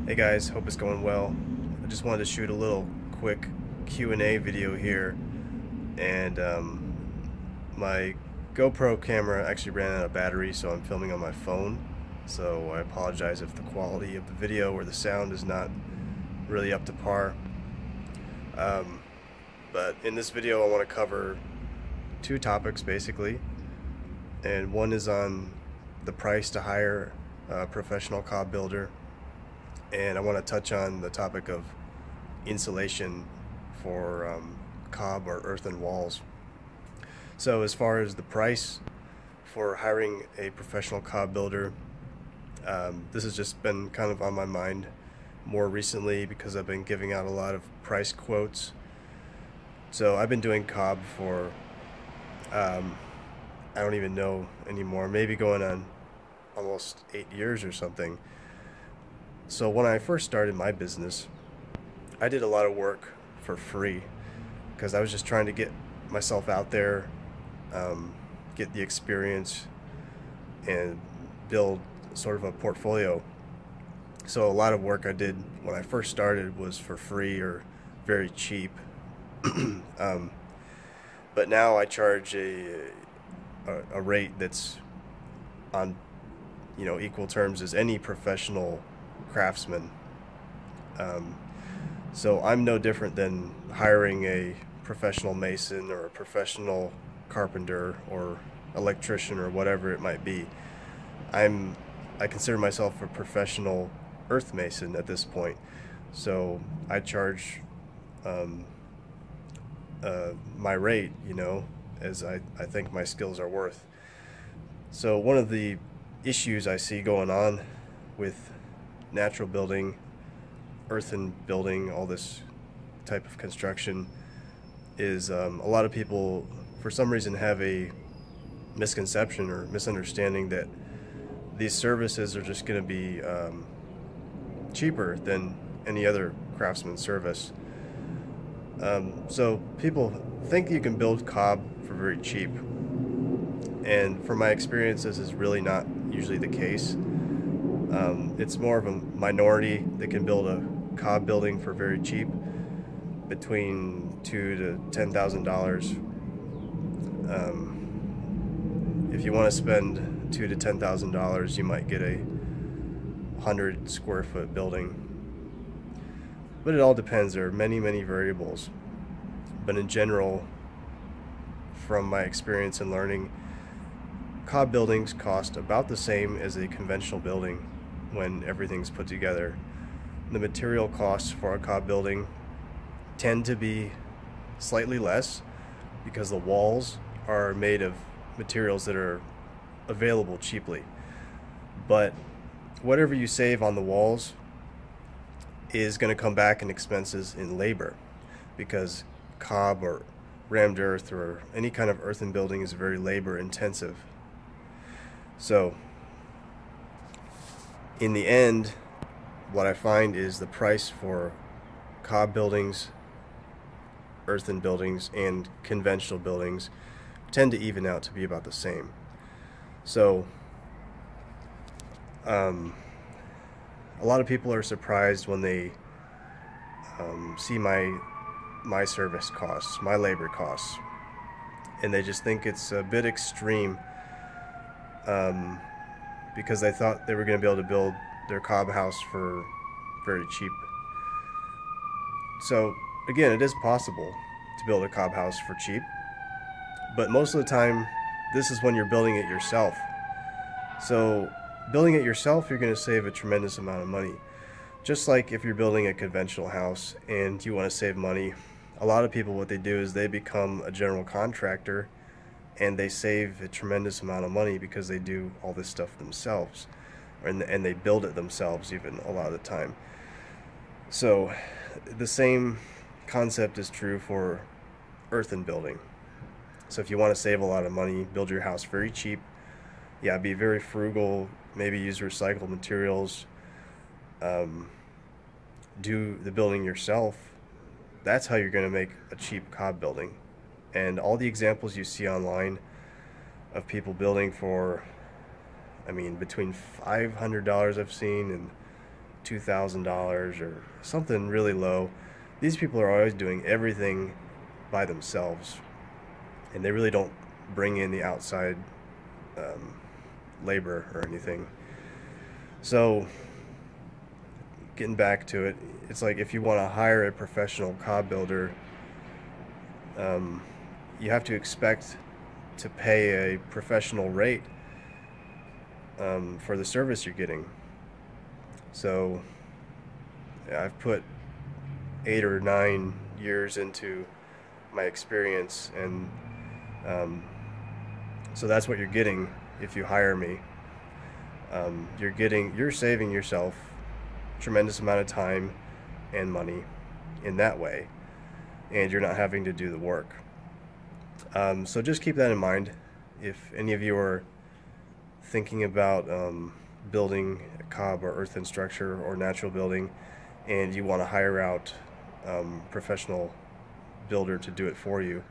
Hey guys, hope it's going well. I just wanted to shoot a little quick Q&A video here, and my GoPro camera actually ran out of battery, so I'm filming on my phone. So I apologize if the quality of the video or the sound is not really up to par. But in this video I want to cover two topics basically, and one is on the price to hire a professional cob builder, and I want to touch on the topic of insulation for cob or earthen walls. So as far as the price for hiring a professional cob builder, this has just been kind of on my mind more recently because I've been giving out a lot of price quotes. So I've been doing cob for I don't even know anymore, maybe going on almost 8 years or something. So when I first started my business, I did a lot of work for free because I was just trying to get myself out there, get the experience, and build sort of a portfolio. So a lot of work I did when I first started was for free or very cheap. But now I charge a rate that's on equal terms as any professional craftsman. So I'm no different than hiring a professional mason or a professional carpenter or electrician or whatever it might be. I consider myself a professional earth mason at this point. So I charge my rate, as I think my skills are worth. So one of the issues I see going on with natural building, earthen building, all this type of construction is a lot of people for some reason have a misconception or misunderstanding that these services are just going to be cheaper than any other craftsman service. So people think you can build cob for very cheap, and from my experience this is really not usually the case. It's more of a minority that can build a cob building for very cheap, between $2,000 to $10,000. If you want to spend $2,000 to $10,000, you might get a 100 square foot building. But it all depends. There are many variables. But in general, from my experience and learning, cob buildings cost about the same as a conventional building when everything's put together. The material costs for a cob building tend to be slightly less because the walls are made of materials that are available cheaply. But whatever you save on the walls is going to come back in expenses in labor, because cob or rammed earth or any kind of earthen building is very labor intensive. So in the end, what I find is the price for cob buildings, earthen buildings, and conventional buildings tend to even out to be about the same. So a lot of people are surprised when they see my service costs, my labor costs, and they just think it's a bit extreme, because they thought they were going to be able to build their cob house for very cheap. So again, it is possible to build a cob house for cheap, but most of the time this is when you're building it yourself. So building it yourself, you're going to save a tremendous amount of money. Just like if you're building a conventional house and you want to save money, a lot of people, what they do is they become a general contractor and they save a tremendous amount of money because they do all this stuff themselves, and they build it themselves even a lot of the time. So the same concept is true for earthen building. So if you want to save a lot of money, build your house very cheap, be very frugal, maybe use recycled materials, do the building yourself. That's how you're going to make a cheap cob building. And all the examples you see online of people building for, between $500 I've seen and $2,000 or something really low. These people are always doing everything by themselves, and they really don't bring in the outside labor or anything. So getting back to it, it's like if you want to hire a professional cob builder, you have to expect to pay a professional rate for the service you're getting. So I've put 8 or 9 years into my experience, and so that's what you're getting if you hire me. You're saving yourself a tremendous amount of time and money in that way, and you're not having to do the work. So just keep that in mind if any of you are thinking about building a cob or earthen structure or natural building, and you want to hire out professional builder to do it for you.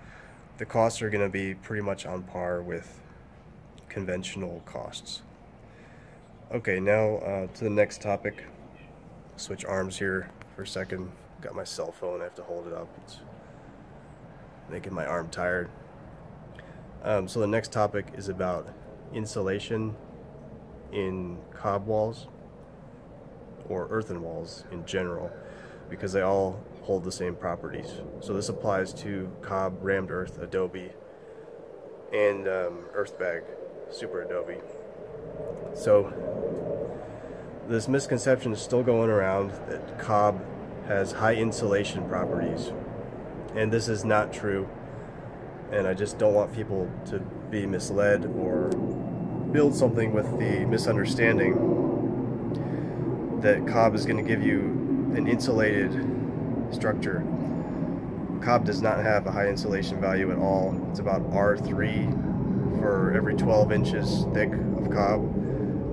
The costs are going to be pretty much on par with conventional costs. Okay, now to the next topic. Switch arms here for a second. Got my cell phone, I have to hold it up. It's making my arm tired. So the next topic is about insulation in cob walls or earthen walls in general, because they all hold the same properties. So this applies to cob, rammed earth, adobe, and earth bag, super adobe. So this misconception is still going around that cob has high insulation properties, and this is not true. And I just don't want people to be misled or build something with the misunderstanding that cob is going to give you an insulated structure. Cob does not have a high insulation value at all. It's about R3 for every 12 inches thick of cob,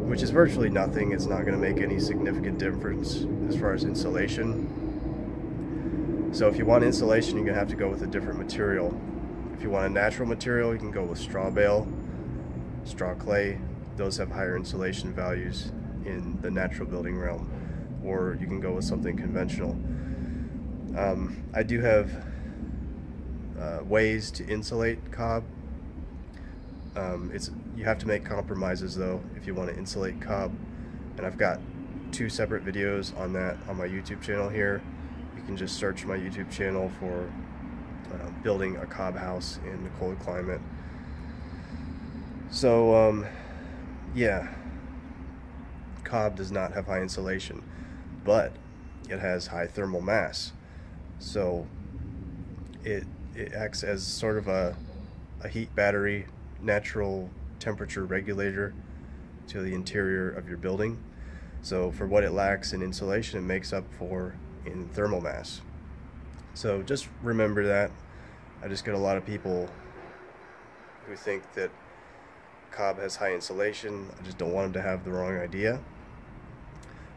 which is virtually nothing. It's not going to make any significant difference as far as insulation. So if you want insulation, you're going to have to go with a different material. If you want a natural material, you can go with straw bale, straw clay. Those have higher insulation values in the natural building realm. Or you can go with something conventional. I do have ways to insulate cob. You have to make compromises though if you want to insulate cob, and I've got 2 separate videos on that on my YouTube channel here. You can just search my YouTube channel for building a cob house in the cold climate. So yeah, cob does not have high insulation, but it has high thermal mass. So it acts as sort of a heat battery, natural temperature regulator to the interior of your building. So for what it lacks in insulation, it makes up for in thermal mass. So just remember that. I just get a lot of people who think that cob has high insulation. I just don't want them to have the wrong idea.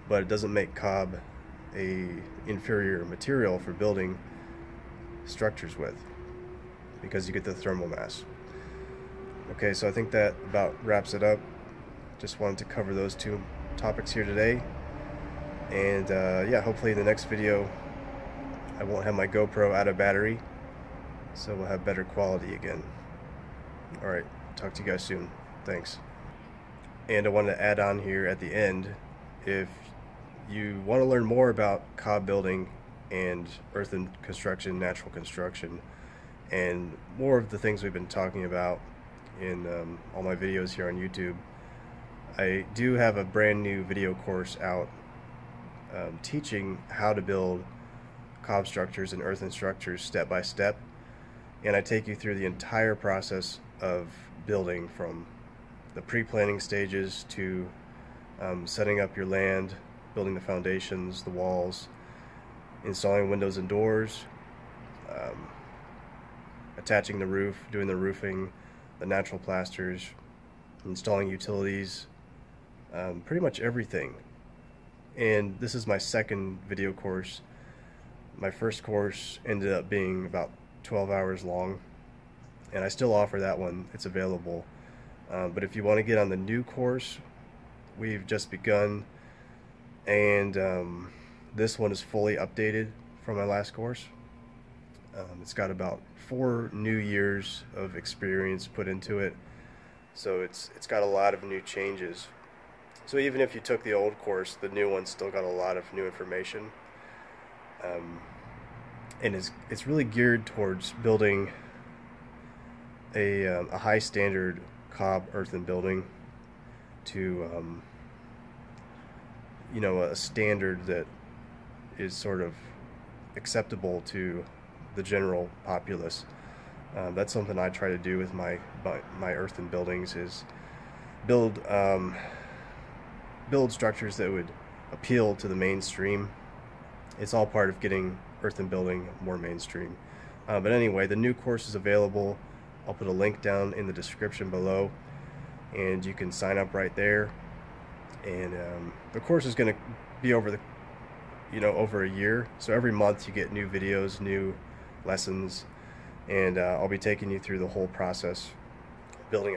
But it doesn't make cob a inferior material for building structures with, because you get the thermal mass. Okay, so I think that about wraps it up. Just wanted to cover those 2 topics here today. And yeah, hopefully in the next video I won't have my GoPro out of battery, so we'll have better quality again. Alright, talk to you guys soon. Thanks. And I wanted to add on here at the end, if you want to learn more about cob building and earthen construction, natural construction, and more of the things we've been talking about in all my videos here on YouTube, I do have a brand new video course out teaching how to build cob structures and earthen structures step by step, and I take you through the entire process of building, from the pre-planning stages to setting up your land, building the foundations, the walls, installing windows and doors, attaching the roof, doing the roofing, the natural plasters, installing utilities, pretty much everything. And this is my second video course. My first course ended up being about 12 hours long, and I still offer that one. It's available. But if you want to get on the new course, we've just begun and this one is fully updated from my last course. It's got about 4 new years of experience put into it, so it's got a lot of new changes. So even if you took the old course, the new one's still got a lot of new information, and it's really geared towards building a high standard Cobb earthen building to a standard that is sort of acceptable to the general populace. That's something I try to do with my earthen buildings, is build structures that would appeal to the mainstream. It's all part of getting earthen building more mainstream. But anyway, the new course is available. I'll put a link down in the description below, and you can sign up right there. And the course is going to be over a year, so every month you get new videos, new lessons, and I'll be taking you through the whole process building